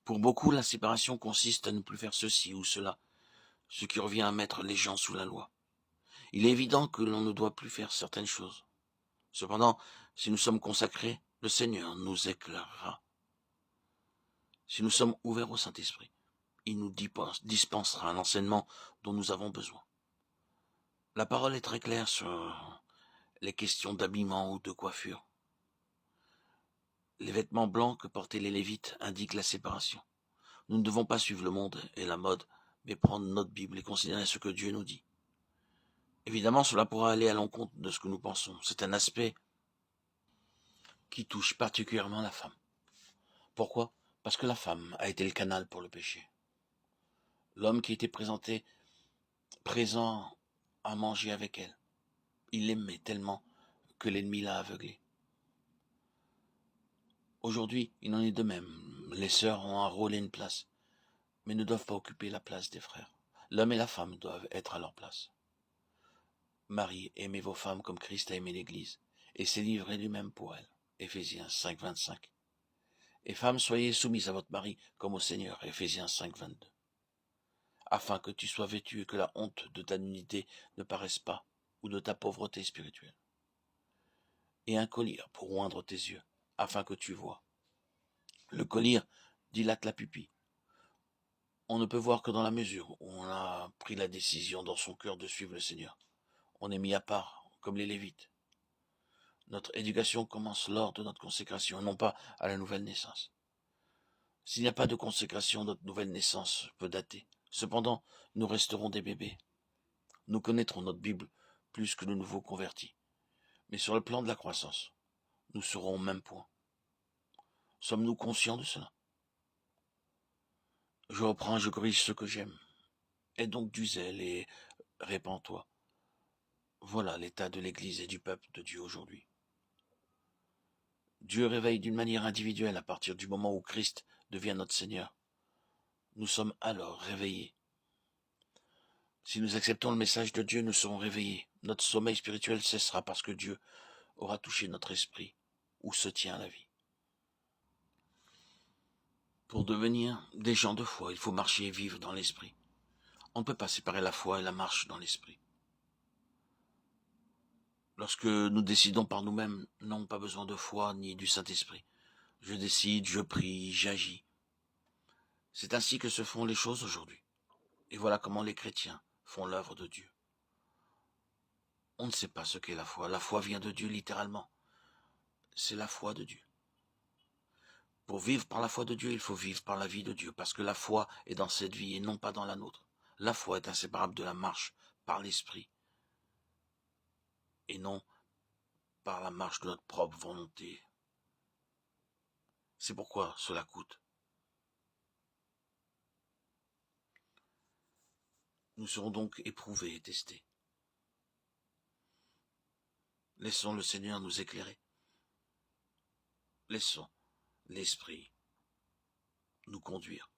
Pour beaucoup, la séparation consiste à ne plus faire ceci ou cela, ce qui revient à mettre les gens sous la loi. Il est évident que l'on ne doit plus faire certaines choses. Cependant, si nous sommes consacrés, le Seigneur nous éclairera. Si nous sommes ouverts au Saint-Esprit, il nous dispensera l'enseignement dont nous avons besoin. La parole est très claire sur les questions d'habillement ou de coiffure. Les vêtements blancs que portaient les Lévites indiquent la séparation. Nous ne devons pas suivre le monde et la mode, mais prendre notre Bible et considérer ce que Dieu nous dit. Évidemment, cela pourra aller à l'encontre de ce que nous pensons. C'est un aspect qui touche particulièrement la femme. Pourquoi? Parce que la femme a été le canal pour le péché. L'homme qui était présent à manger avec elle, il l'aimait tellement que l'ennemi l'a aveuglé. Aujourd'hui, il en est de même. Les sœurs ont un rôle et une place, mais ne doivent pas occuper la place des frères. L'homme et la femme doivent être à leur place. Marie, aimez vos femmes comme Christ a aimé l'Église, et s'est livré lui-même pour elle. Éphésiens 5, 25. Et femmes, soyez soumises à votre mari comme au Seigneur. Éphésiens 5, 22. Afin que tu sois vêtu et que la honte de ta nudité ne paraisse pas, ou de ta pauvreté spirituelle. Et un collier pour oindre tes yeux, afin que tu vois. Le collier dilate la pupille. On ne peut voir que dans la mesure où on a pris la décision dans son cœur de suivre le Seigneur. On est mis à part, comme les Lévites. Notre éducation commence lors de notre consécration, et non pas à la nouvelle naissance. S'il n'y a pas de consécration, notre nouvelle naissance peut dater. Cependant, nous resterons des bébés. Nous connaîtrons notre Bible plus que le nouveau converti. Mais sur le plan de la croissance, nous serons au même point. Sommes-nous conscients de cela? Je corrige ce que j'aime. Aie donc du zèle et répands-toi. Voilà l'état de l'Église et du peuple de Dieu aujourd'hui. Dieu réveille d'une manière individuelle à partir du moment où Christ devient notre Seigneur. Nous sommes alors réveillés. Si nous acceptons le message de Dieu, nous serons réveillés. Notre sommeil spirituel cessera parce que Dieu aura touché notre esprit, où se tient la vie. Pour devenir des gens de foi, il faut marcher et vivre dans l'esprit. On ne peut pas séparer la foi et la marche dans l'esprit. Lorsque nous décidons par nous-mêmes, nous n'avons pas besoin de foi ni du Saint-Esprit. Je décide, je prie, j'agis. C'est ainsi que se font les choses aujourd'hui. Et voilà comment les chrétiens font l'œuvre de Dieu. On ne sait pas ce qu'est la foi. La foi vient de Dieu littéralement. C'est la foi de Dieu. Pour vivre par la foi de Dieu, il faut vivre par la vie de Dieu, parce que la foi est dans cette vie et non pas dans la nôtre. La foi est inséparable de la marche par l'esprit et non par la marche de notre propre volonté. C'est pourquoi cela coûte. Nous serons donc éprouvés et testés. Laissons le Seigneur nous éclairer. Laissons l'Esprit nous conduire.